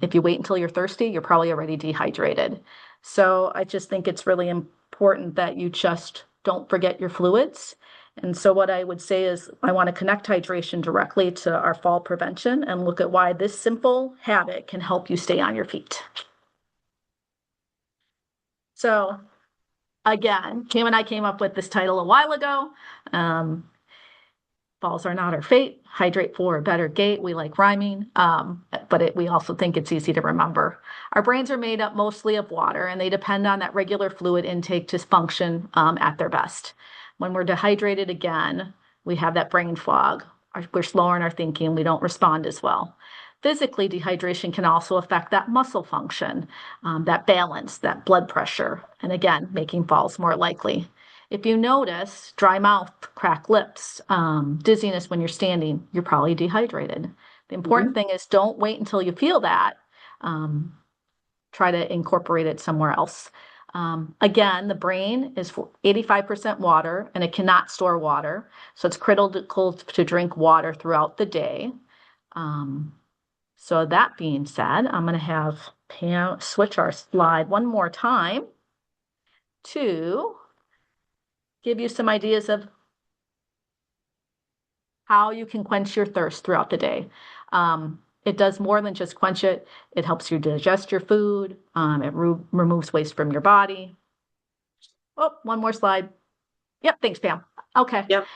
If you wait until you're thirsty, you're probably already dehydrated. So I just think it's really important that you just don't forget your fluids. And so what I would say is I want to connect hydration directly to our fall prevention and look at why this simple habit can help you stay on your feet. So again, Kim and I came up with this title a while ago. Falls are not our fate. Hydrate for a better gait. We like rhyming, but we also think it's easy to remember. Our brains are made up mostly of water, and they depend on that regular fluid intake to function at their best. When we're dehydrated again, we have that brain fog. We're slower in our thinking. We don't respond as well. Physically, dehydration can also affect that muscle function, that balance, that blood pressure, and again, making falls more likely. If you notice dry mouth, cracked lips, dizziness when you're standing, you're probably dehydrated. The important thing is don't wait until you feel that. Try to incorporate it somewhere else. Again, the brain is 85% water and it cannot store water. So it's critical to drink water throughout the day. So that being said, I'm going to have Pam switch our slide one more time to give you some ideas of how you can quench your thirst throughout the day. It does more than just quench it. It helps you digest your food. It removes waste from your body. Oh, one more slide. Yep, thanks, Pam. Okay. Yep.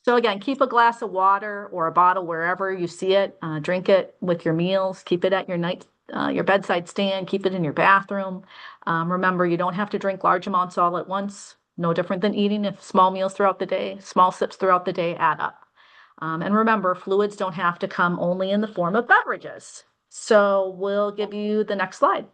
So again, keep a glass of water or a bottle wherever you see it. Drink it with your meals. Keep it at your bedside stand. Keep it in your bathroom. Remember, you don't have to drink large amounts all at once. No different than eating. If small meals throughout the day, small sips throughout the day add up. And remember, fluids don't have to come only in the form of beverages. So we'll give you the next slide.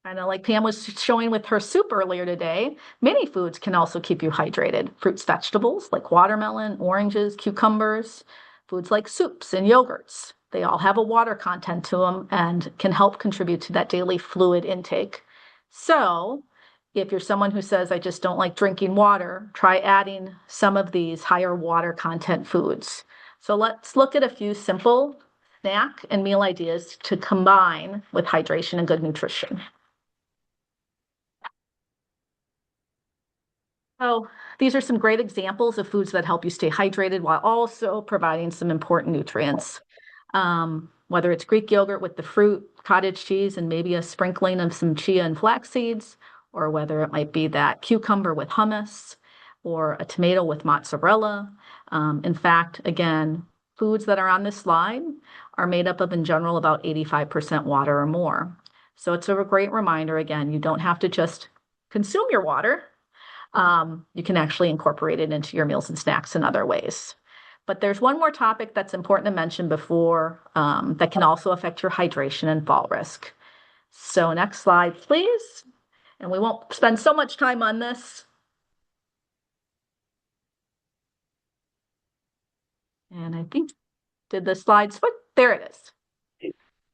Kind of like Pam was showing with her soup earlier today, many foods can also keep you hydrated. Fruits, vegetables like watermelon, oranges, cucumbers, foods like soups and yogurts. They all have a water content to them and can help contribute to that daily fluid intake. So if you're someone who says, I just don't like drinking water, try adding some of these higher water content foods. So let's look at a few simple snack and meal ideas to combine with hydration and good nutrition. So these are some great examples of foods that help you stay hydrated while also providing some important nutrients. Whether it's Greek yogurt with the fruit, cottage cheese, and maybe a sprinkling of some chia and flax seeds, or whether it might be that cucumber with hummus or a tomato with mozzarella. In fact, again, foods that are on this slide are made up of, in general, about 85% water or more. So it's a great reminder, again, you don't have to just consume your water. You can actually incorporate it into your meals and snacks in other ways. But there's one more topic that's important to mention before that can also affect your hydration and fall risk. So next slide, please. And we won't spend so much time on this. And I think, did the slide switch? There it is.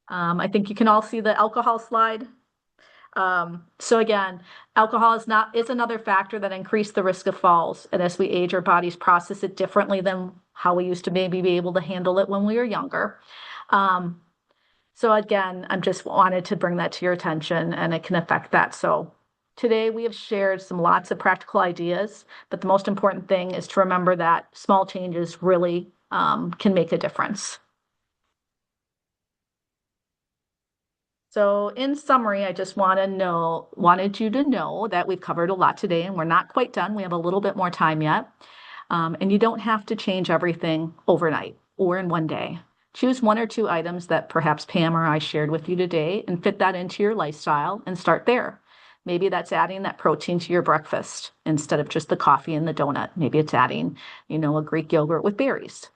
I think you can all see the alcohol slide. So again, alcohol is another factor that increases the risk of falls. And as we age, our bodies process it differently than how we used to maybe be able to handle it when we were younger. So again, I just wanted to bring that to your attention, and it can affect that. So today we have shared lots of practical ideas, but the most important thing is to remember that small changes really can make a difference. So in summary, I just wanted you to know that we've covered a lot today, and we're not quite done. We have a little bit more time yet. And you don't have to change everything overnight or in one day. Choose one or two items that perhaps Pam or I shared with you today and fit that into your lifestyle and start there. Maybe that's adding that protein to your breakfast instead of just the coffee and the donut. Maybe it's adding, a Greek yogurt with berries.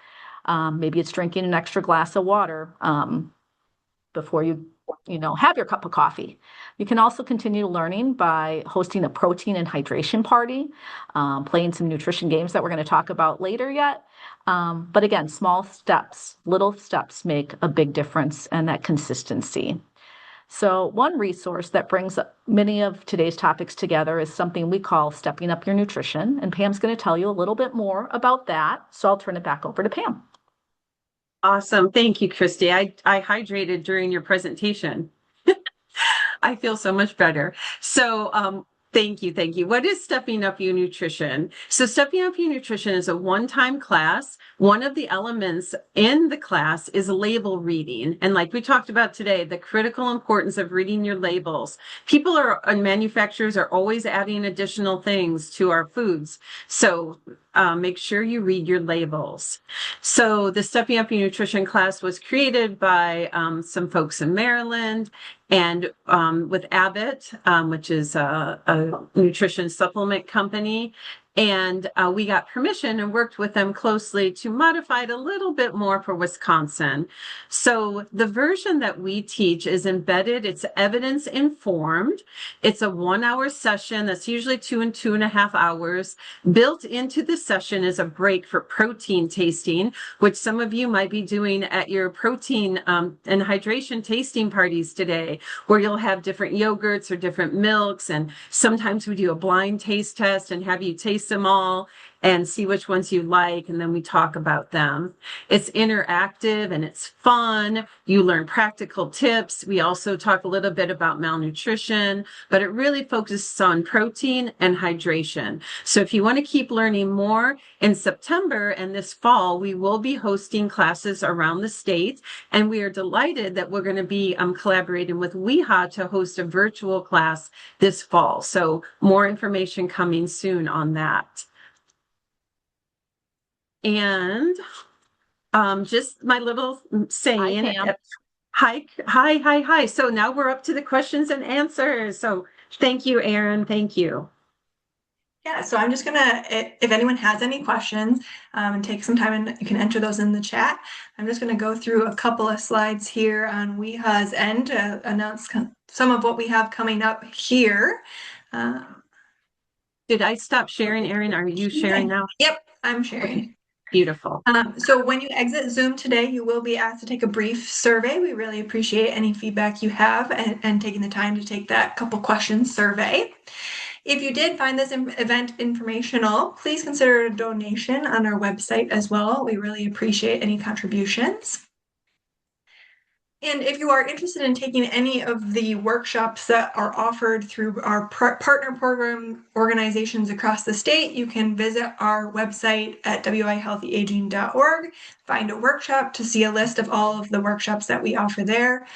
Maybe it's drinking an extra glass of water before you have your cup of coffee. You can also continue learning by hosting a protein and hydration party, playing some nutrition games that we're going to talk about later yet. But again, small steps, little steps make a big difference, and that consistency. So one resource that brings many of today's topics together is something we call Stepping Up Your Nutrition. And Pam's going to tell you a little bit more about that. So I'll turn it back over to Pam. Awesome. Thank you, Christy. I hydrated during your presentation. I feel so much better. So thank you. Thank you. What is Stepping Up Your Nutrition? So Stepping Up Your Nutrition is a one-time class. One of the elements in the class is label reading. And like we talked about today, the critical importance of reading your labels. People and manufacturers are always adding additional things to our foods. So make sure you read your labels. So the Stepping Up Your Nutrition class was created by some folks in Maryland and with Abbott, which is a nutrition supplement company. And we got permission and worked with them closely to modify it a little bit more for Wisconsin. So the version that we teach is embedded. It's evidence informed. It's a 1-hour session that's usually 2.5 hours. Built into the session is a break for protein tasting, which some of you might be doing at your protein and hydration tasting parties today, where you'll have different yogurts or different milks. And sometimes we do a blind taste test and have you taste them all and see which ones you like, and then we talk about them. It's interactive and it's fun. You learn practical tips. We also talk a little bit about malnutrition, but it really focuses on protein and hydration. So if you want to keep learning more, in September and this fall, we will be hosting classes around the state, and we are delighted that we're going to be collaborating with WeHa to host a virtual class this fall. So more information coming soon on that. And just my little saying. Hi. So now we're up to the questions and answers. So thank you, Erin. Thank you. Yeah, so I'm just gonna, if anyone has any questions, and take some time and you can enter those in the chat. I'm just gonna go through a couple of slides here on WeHa's end to announce some of what we have coming up here. Did I stop sharing, Erin? Are you sharing now? Yep, I'm sharing. Okay. Beautiful. So when you exit Zoom today, you will be asked to take a brief survey. We really appreciate any feedback you have and taking the time to take that couple questions survey. If you did find this event informational, please consider a donation on our website as well. We really appreciate any contributions. And if you are interested in taking any of the workshops that are offered through our partner program organizations across the state, you can visit our website at wihealthyaging.org, find a workshop to see a list of all of the workshops that we offer there.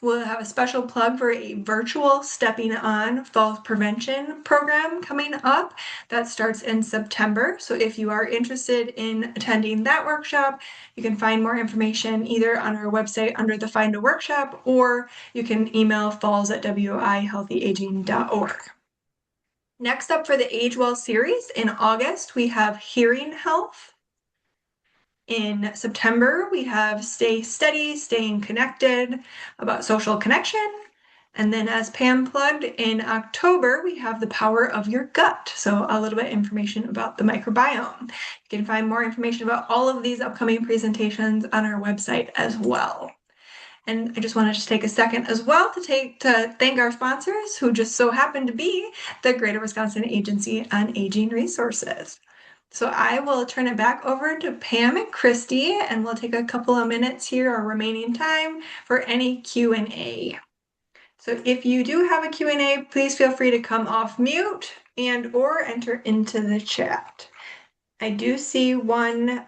We'll have a special plug for a virtual Stepping On Falls Prevention program coming up that starts in September. So if you are interested in attending that workshop, you can find more information either on our website under the Find a Workshop, or you can email falls@wihealthyaging.org. Next up for the Age Well series in August, we have Hearing Health. In September, we have Stay Steady, Staying Connected, about social connection. And then as Pam plugged, in October, we have The Power of Your Gut. So a little bit of information about the microbiome. You can find more information about all of these upcoming presentations on our website as well. And I just want to take a second as well to thank our sponsors, who just so happen to be the Greater Wisconsin Agency on Aging Resources. So I will turn it back over to Pam and Christy, and we'll take a couple of minutes here, our remaining time, for any Q&A. So if you do have a Q&A, please feel free to come off mute and or enter into the chat. I do see one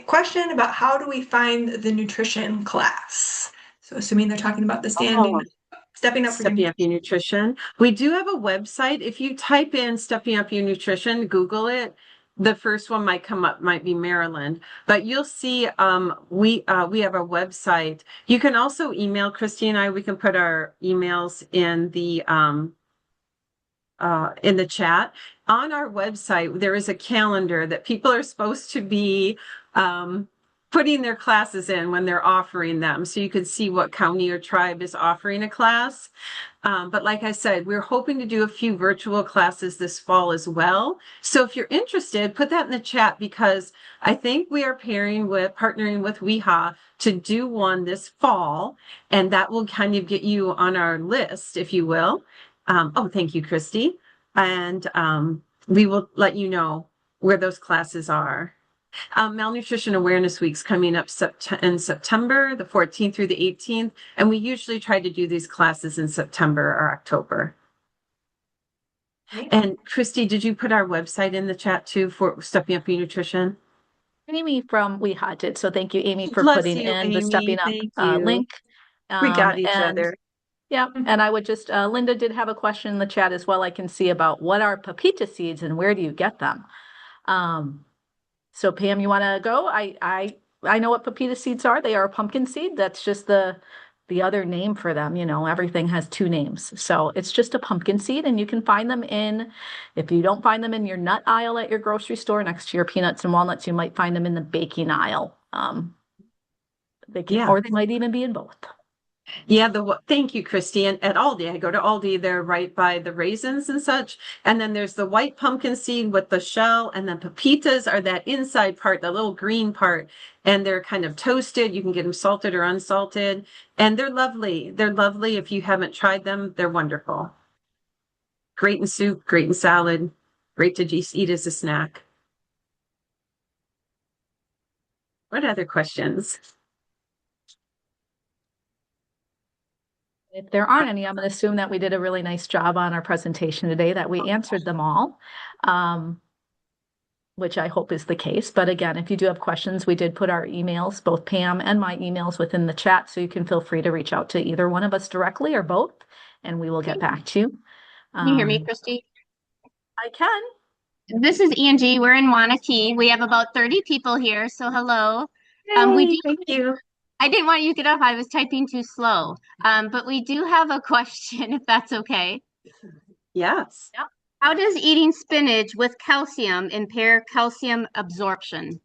question about how do we find the nutrition class? So assuming they're talking about the Stepping Up Your Nutrition. We do have a website. If you type in Stepping Up Your Nutrition, Google it, the first one might come up, might be Maryland, but you'll see we have a website. You can also email Christy and I. We can put our emails in the chat. On our website, there is a calendar that people are supposed to be putting their classes in when they're offering them. So you can see what county or tribe is offering a class. But like I said, we're hoping to do a few virtual classes this fall as well. So if you're interested, put that in the chat, because I think we are partnering with WIHA to do one this fall, and that will kind of get you on our list, if you will. Thank you, Christy. And we will let you know where those classes are. Malnutrition Awareness Week's coming up in September, the 14th through the 18th, and we usually try to do these classes in September or October. And Christy, did you put our website in the chat too for Stepping Up Your Nutrition? Amy from WeHa did, so thank you, Amy, for putting in the Stepping Up link. We got each other. Yeah, and I would just, Linda did have a question in the chat as well, I can see, about what are pepita seeds and where do you get them? So Pam, you want to go? I know what pepita seeds are. They are a pumpkin seed. That's just the other name for them. You know, everything has two names. So it's just a pumpkin seed, and you can find them if you don't find them in your nut aisle at your grocery store next to your peanuts and walnuts, you might find them in the baking aisle. Or they might even be in both. Yeah, thank you, Christy. And at Aldi, I go to Aldi, they're right by the raisins and such. And then there's the white pumpkin seed with the shell, and then pepitas are that inside part, the little green part, and they're kind of toasted. You can get them salted or unsalted, and they're lovely. They're lovely. If you haven't tried them, they're wonderful. Great in soup, great in salad, great to just eat as a snack. What other questions? If there aren't any, I'm going to assume that we did a really nice job on our presentation today, that we answered them all, which I hope is the case. But again, if you do have questions, we did put our emails, both Pam and my emails, within the chat, so you can feel free to reach out to either one of us directly or both, and we will get back to you. Can you hear me, Christy? I can. This is Angie. We're in Wanakee. We have about 30 people here, so hello. Thank you. I didn't want you to get off. I was typing too slow. But we do have a question, if that's okay. Yes. Yep. How does eating spinach with calcium impair calcium absorption?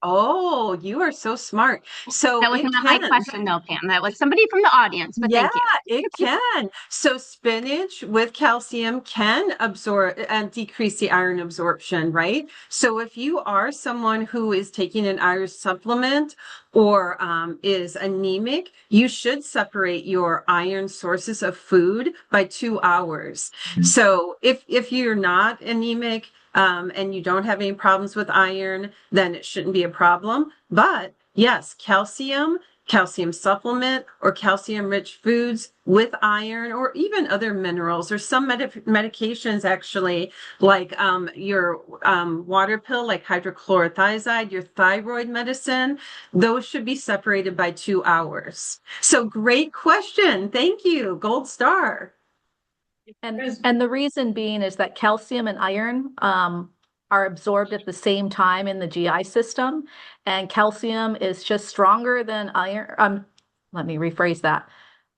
Oh, you are so smart. So That it wasn't my can. question, though, Pam. That was somebody from the audience, but Yeah, thank you. it can. So spinach with calcium can absorb and decrease the iron absorption, right? So if you are someone who is taking an iron supplement or is anemic, you should separate your iron sources of food by 2 hours. So if you're not anemic and you don't have any problems with iron, then it shouldn't be a problem. But yes, calcium supplement or calcium rich foods with iron or even other minerals or some medications actually like your water pill like hydrochlorothiazide, your thyroid medicine, those should be separated by 2 hours. So great question. Thank you. Gold star. And the reason being is that calcium and iron are absorbed at the same time in the GI system, and calcium is just stronger than iron. Let me rephrase that.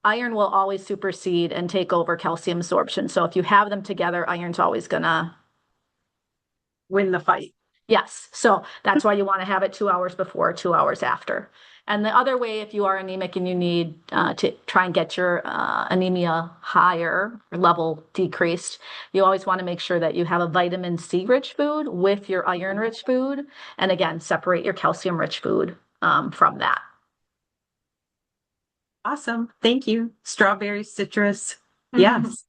Iron will always supersede and take over calcium absorption. So if you have them together, iron's always gonna. Win the fight. Yes. So that's why you want to have it 2 hours before, 2 hours after. And the other way, if you are anemic and you need to try and get your anemia higher or level decreased, you always want to make sure that you have a vitamin C rich food with your iron rich food. And again, separate your calcium rich food from that. Awesome. Thank you. Strawberry, citrus. Yes.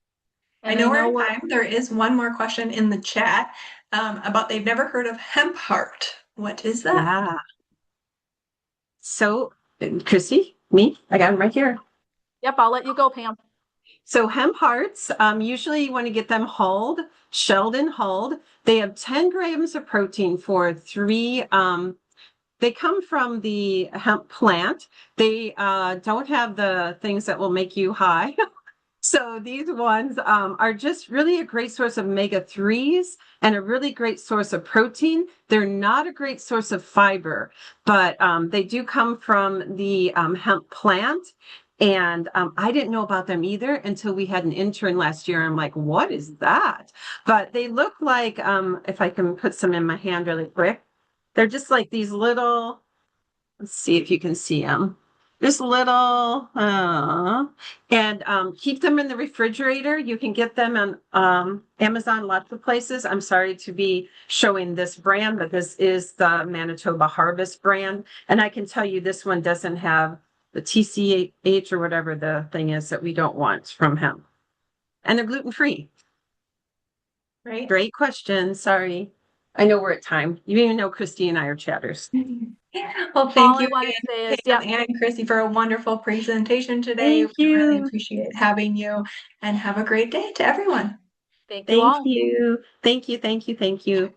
I know we're at time. There is one more question in the chat about they've never heard of hemp heart. What is that? Yeah. So, Chrissy, me, I got them right here. Yep, I'll let you go, Pam. So hemp hearts, usually you want to get them hulled, shelled and hulled. They have 10 grams of protein for three. They come from the hemp plant. They don't have the things that will make you high. So these ones are just really a great source of omega-3s and a really great source of protein. They're not a great source of fiber, but they do come from the hemp plant. And I didn't know about them either until we had an intern last year. I'm like, what is that? But they look like, if I can put some in my hand really quick, they're just like these little, let's see if you can see them. This little, and keep them in the refrigerator. You can get them on Amazon, lots of places. I'm sorry to be showing this brand, but this is the Manitoba Harvest brand. And I can tell you this one doesn't have the TCH or whatever the thing is that we don't want from hemp. And they're gluten-free. Right. Great question. Sorry. I know we're at time. You even know Christy and I are chatters. Well, thank All you I want to again, say is, Pam yep, and Chrissy, for a wonderful presentation today. Thank We really you. appreciate having you, and have a great day to everyone. thank you Thank all. you. Thank you. Thank you. Thank you.